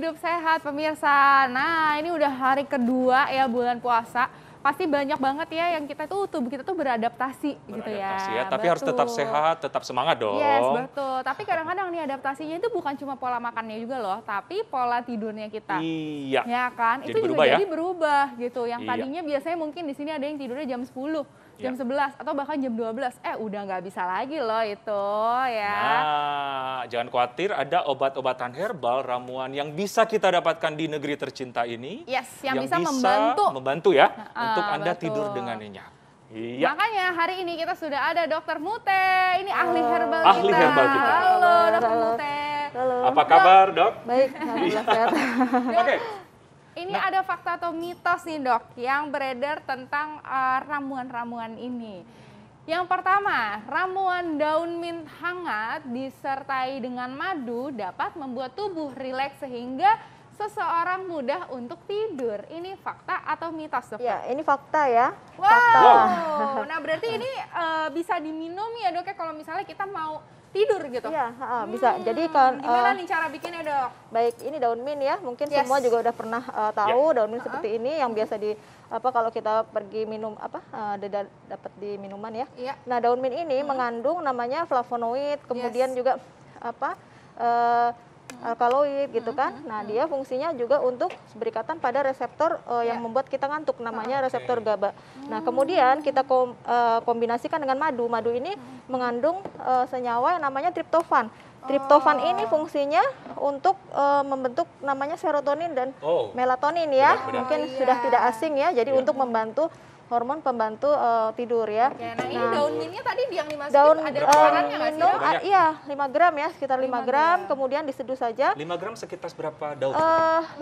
hidup sehat pemirsa. Nah, ini udah hari kedua ya bulan puasa. Pasti banyak banget ya yang kita tuh tubuh kita tuh beradaptasi gitu ya. Tapi harus tetap sehat, tetap semangat dong. Yes, betul. Tapi kadang-kadang nih adaptasinya itu bukan cuma pola makannya juga loh, tapi pola tidurnya kita. Iya. Ya kan? Jadi Itu juga berubah ya? jadi berubah gitu. Yang Iya. tadinya biasanya mungkin di sini ada yang tidurnya jam 10, jam 11 atau bahkan jam 12. Udah nggak bisa lagi loh itu ya. Nah, jangan khawatir, ada obat-obatan herbal, ramuan yang bisa kita dapatkan di negeri tercinta ini. Yes, yang bisa membantu ya untuk Anda betul. tidur dengan nyenyak. Iya. Makanya hari ini kita sudah ada Dokter Mute. Ini ahli herbal Ahli kita. herbal kita. Halo, Dokter Mute. Halo. Apa kabar, Dok? Baik, alhamdulillah sehat. Oke. Ini ada fakta atau mitos nih dok yang beredar tentang ramuan-ramuan ini. Yang pertama, ramuan daun mint hangat disertai dengan madu dapat membuat tubuh rileks sehingga seseorang mudah untuk tidur. Ini fakta atau mitos dok? Ya, ini fakta ya. Wow. Fakta. Nah berarti ini bisa diminum ya dok ya kalau misalnya kita mau tidur gitu? Iya, bisa. Jadi kan gimana nih cara bikinnya dok? Baik, ini daun mint ya. Mungkin Yes. semua juga udah pernah tahu daun mint seperti ini yang biasa di kalau kita pergi minum dapat di minuman ya. Iya. Nah, daun mint ini mengandung namanya flavonoid, kemudian juga alkaloid gitu kan. Nah, dia fungsinya juga untuk berikatan pada reseptor yang membuat kita ngantuk, namanya reseptor GABA. Nah, kemudian kita kombinasikan dengan madu. Madu ini mengandung senyawa yang namanya triptofan. Triptofan ini fungsinya untuk membentuk namanya serotonin dan melatonin ya. Mungkin sudah tidak asing ya. Jadi untuk membantu hormon pembantu tidur ya. Oke, nah ini daun mintnya tadi yang dimasukin daun ada takarannya nggak sih? minum, Dok? iya 5 gram ya, sekitar 5 gram, kemudian diseduh saja. 5 gram sekitar berapa daun?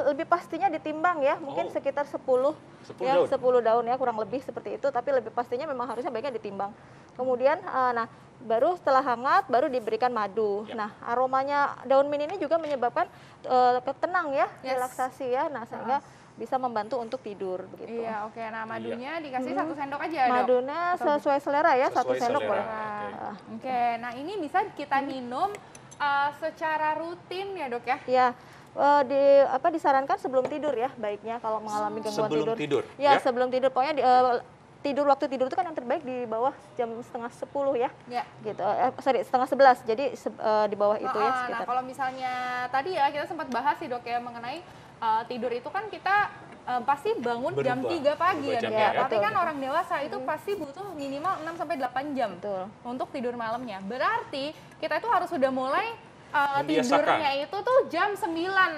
Lebih pastinya ditimbang ya, mungkin sekitar 10 ya, daun. 10 daun ya, kurang lebih seperti itu, tapi lebih pastinya memang harusnya baiknya ditimbang. Kemudian baru setelah hangat baru diberikan madu. Nah, aromanya daun mint ini juga menyebabkan tenang ya, relaksasi ya. Nah, sehingga bisa membantu untuk tidur begitu. Iya, oke. Nah, madunya dikasih 1 sendok aja, Dok? Madunya sesuai selera ya, 1 sendok boleh. Oke, nah ini bisa kita minum secara rutin ya, Dok ya? Iya. Disarankan sebelum tidur ya, baiknya kalau mengalami gangguan Sebelum tidur, Ya, ya? sebelum tidur. Pokoknya waktu tidur itu kan yang terbaik di bawah jam setengah 10 ya. Ya. Gitu. Setengah 11. Jadi di bawah itu ya sekitar. Nah, kalau misalnya tadi ya kita sempat bahas sih Dok ya mengenai tidur itu kan kita pasti bangun jam 3 pagi ya, Dok ya. Tapi kan orang dewasa itu pasti butuh minimal 6 sampai 8 jam untuk tidur malamnya. Berarti kita itu harus sudah mulai tidurnya itu tuh jam 9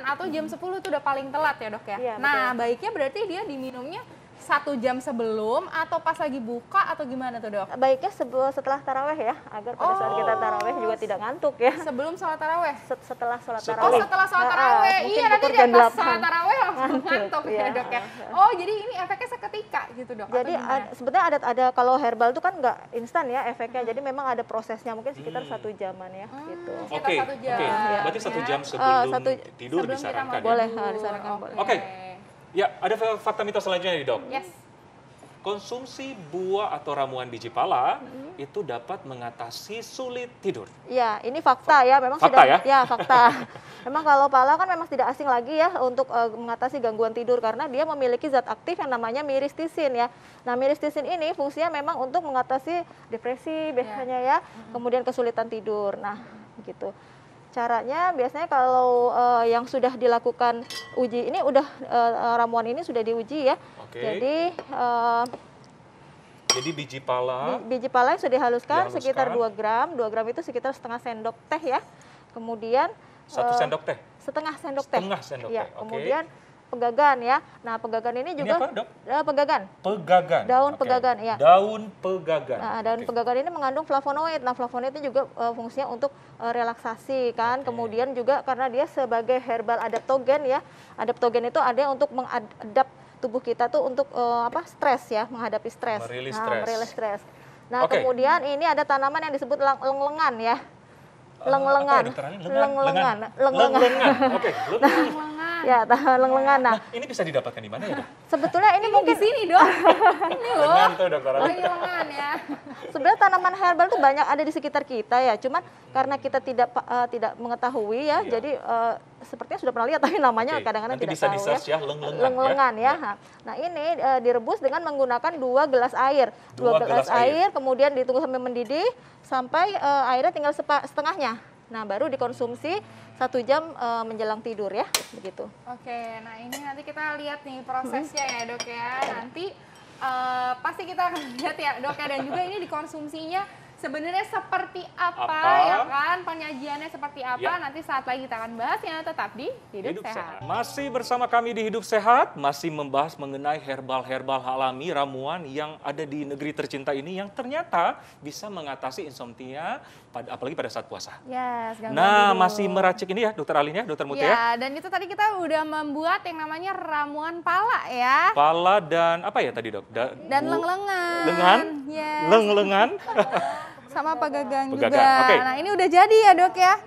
atau jam 10 itu udah paling telat ya, Dok ya. Iya, Nah, baiknya berarti dia diminumnya 1 jam sebelum atau pas lagi buka atau gimana tuh, Dok? Baiknya setelah taraweh ya, agar pada saat kita taraweh juga tidak ngantuk ya. Sebelum sholat taraweh? Setelah sholat taraweh. Setelah sholat taraweh. Iya, nanti dia pas sholat taraweh langsung ngantuk ya, Dok ya. Jadi ini efeknya seketika gitu, Dok? Jadi sebetulnya ada kalau herbal itu kan nggak instan ya efeknya. Jadi memang ada prosesnya, mungkin sekitar 1 jaman ya gitu. Oke. Berarti 1 jam sebelum tidur disarankan ya? Boleh, disarankan boleh. Oke. Ya, ada fakta mitos selanjutnya nih, Dok. Yes. Konsumsi buah atau ramuan biji pala itu dapat mengatasi sulit tidur. Ya, ini fakta ya, memang fakta sudah ya? Fakta. Memang kalau pala kan memang tidak asing lagi ya untuk mengatasi gangguan tidur karena dia memiliki zat aktif yang namanya miristisin ya. Nah, miristisin ini fungsinya memang untuk mengatasi depresi biasanya ya, kemudian kesulitan tidur. Nah, begitu. Caranya biasanya kalau yang sudah dilakukan uji ini ramuan ini sudah diuji ya. Jadi biji pala yang sudah dihaluskan sekitar 2 gram. 2 gram itu sekitar setengah sendok teh ya. Kemudian 1 sendok teh. Setengah sendok teh. Setengah sendok ya, teh. Kemudian pegagan ya. Nah, pegagan ini juga apa, Dok? Pegagan. Pegagan. Daun pegagan ya. Daun pegagan. Nah, daun pegagan ini mengandung flavonoid. Nah, flavonoid itu juga fungsinya untuk relaksasi kan. Kemudian juga karena dia sebagai herbal adaptogen ya. Adaptogen itu ada yang untuk mengadap tubuh kita tuh untuk stres ya, menghadapi stres. Merilis stres. Nah, kemudian ini ada tanaman yang disebut lenglengan ya. Lenglengan. Lengan. Oke. Ya, leng-lengan. Nah, ini bisa didapatkan di mana ya, Dok? sebetulnya ini Ini mungkin di sini dok. Ini loh. Lengan tuh, Dokter Oh, Ali. ini lengan ya. sebenarnya tanaman herbal tuh banyak ada di sekitar kita ya. Cuman karena kita tidak mengetahui ya, Iya. jadi sepertinya sudah pernah lihat tapi namanya Oke, kadang-kadang nanti tidak bisa tahu di-search ya, leng-lengan ya. Nah, ini direbus dengan menggunakan 2 gelas air. 2 gelas air, kemudian ditunggu sampai mendidih sampai airnya tinggal setengahnya. Nah, baru dikonsumsi 1 jam menjelang tidur ya, begitu. Oke, nah ini nanti kita lihat nih prosesnya ya dok ya. Nanti pasti kita akan lihat ya dok ya, dan juga ini dikonsumsinya sebenarnya seperti apa ya kan, penyajiannya seperti apa, Ya. nanti saat lagi kita akan bahas ya, tetap di Hidup Sehat. Masih bersama kami di Hidup Sehat, masih membahas mengenai herbal-herbal alami, ramuan yang ada di negeri tercinta ini yang ternyata bisa mengatasi insomnia, apalagi pada saat puasa. Yes, gangguan Nah, tidur. masih meracik ini ya, Dokter Alin ya, Dokter Mutia ya. Ya, dan itu tadi kita udah membuat yang namanya ramuan pala ya. Pala dan apa ya tadi, Dok? Dan leng-lengan. Lengan? Yes. Leng-lengan. Sama pegagan juga. Pegagan, oke. Nah, ini udah jadi ya dok ya.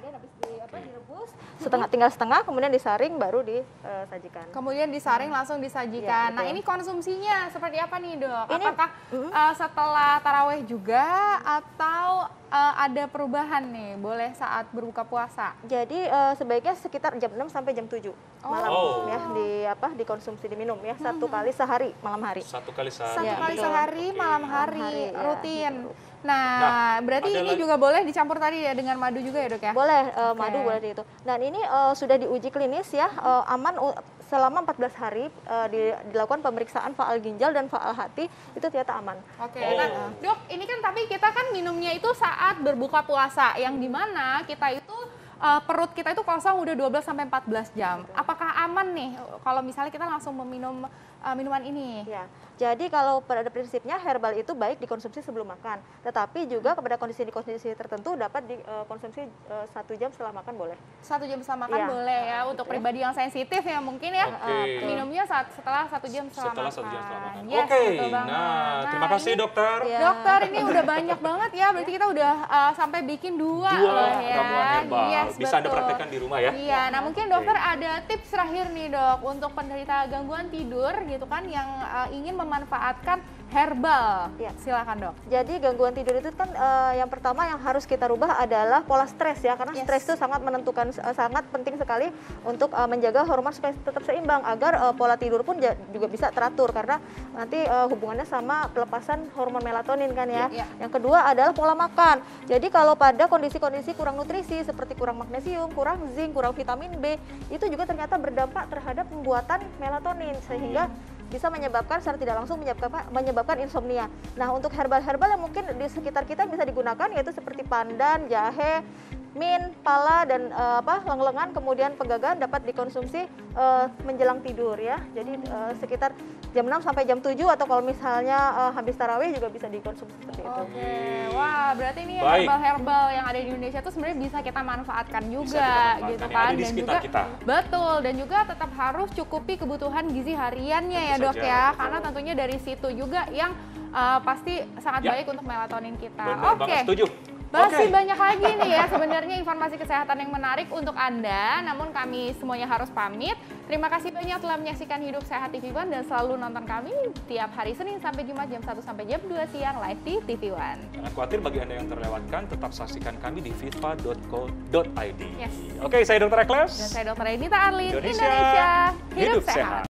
Direbus tinggal setengah, kemudian disaring baru disajikan. Kemudian disaring langsung disajikan. Iya, Nah, betul. ini konsumsinya seperti apa nih dok? Ini- Apakah setelah taraweh juga atau ada perubahan nih? Boleh saat berbuka puasa? Jadi sebaiknya sekitar jam 6 sampai jam 7 malam Oh. ya, dikonsumsi, diminum ya 1 kali sehari malam hari. 1 kali sehari. Satu Iya, kali betul. sehari, Oke. malam hari, Malam hari, ya, rutin. gitu. Nah, berarti ada ini lagi- juga boleh dicampur tadi ya dengan madu juga ya dok ya? Boleh madu boleh di itu. Dan ini sudah diuji klinis ya, aman selama 14 hari dilakukan pemeriksaan faal ginjal dan faal hati, itu ternyata aman. Oke, Oh. nah dok, ini kan tapi kita kan minumnya itu saat berbuka puasa, yang dimana kita itu perut kita itu kosong udah 12 sampai 14 jam. Apakah aman nih kalau misalnya kita langsung meminum minuman ini? Ya, jadi kalau pada prinsipnya herbal itu baik dikonsumsi sebelum makan, tetapi juga kepada kondisi-kondisi tertentu dapat dikonsumsi 1 jam setelah makan boleh. 1 jam setelah makan Iya. boleh ya, Gitu untuk ya. pribadi yang sensitif ya mungkin ya. Oke. Minumnya setelah 1 jam setelah Setelah makan. 1 jam setelah makan. Yes, Oke, betul banget. nah terima kasih ini- dokter. Iya. Dokter, ini udah banyak banget ya, berarti kita udah sampai bikin dua loh ya. ramuan herbal. Yes, Bisa Anda betul. praktekkan di rumah ya. Iya, nah mungkin dokter ada tips terakhir nih dok untuk penderita gangguan tidur gitu kan yang ingin memanfaatkan herbal. Iya. Silakan dok. Jadi gangguan tidur itu kan yang pertama yang harus kita rubah adalah pola stres ya, karena Yes. stres itu sangat menentukan, sangat penting sekali untuk menjaga hormon supaya tetap seimbang agar pola tidur pun juga bisa teratur, karena nanti hubungannya sama pelepasan hormon melatonin kan ya. Iya. Yang kedua adalah pola makan. Jadi kalau pada kondisi-kondisi kurang nutrisi seperti kurang magnesium, kurang zinc, kurang vitamin B, itu juga ternyata berdampak terhadap pembuatan melatonin sehingga bisa menyebabkan secara tidak langsung menyebabkan insomnia. Nah, untuk herbal-herbal yang mungkin di sekitar kita bisa digunakan yaitu seperti pandan, jahe, mint, pala, dan leng-lengan, kemudian pegagan dapat dikonsumsi menjelang tidur ya. Jadi sekitar jam 6 sampai jam 7 atau kalau misalnya habis tarawih juga bisa dikonsumsi seperti itu. Oke, wah berarti ini Baik. herbal-herbal yang ada di Indonesia itu sebenarnya bisa kita manfaatkan juga kita manfaatkan, gitu yang kan, ada di dan sekitar juga kita. betul, dan juga tetap harus cukupi kebutuhan gizi hariannya ya Tentu dok saja, ya, betul. karena tentunya dari situ juga yang pasti sangat Ya. baik untuk melatonin kita. Benar banget, setuju. Masih Oke. banyak lagi nih ya sebenarnya informasi kesehatan yang menarik untuk Anda, namun kami semuanya harus pamit. Terima kasih banyak telah menyaksikan Hidup Sehat TV One dan selalu nonton kami tiap hari Senin sampai Jumat jam 1 sampai jam 2 siang live di TV One. Jangan khawatir bagi Anda yang terlewatkan, tetap saksikan kami di viva.co.id. Yes. Oke, saya Dr. Ekles. Dan saya Dr. Edita Arlin, Indonesia Indonesia Hidup Hidup Sehat. Sehat.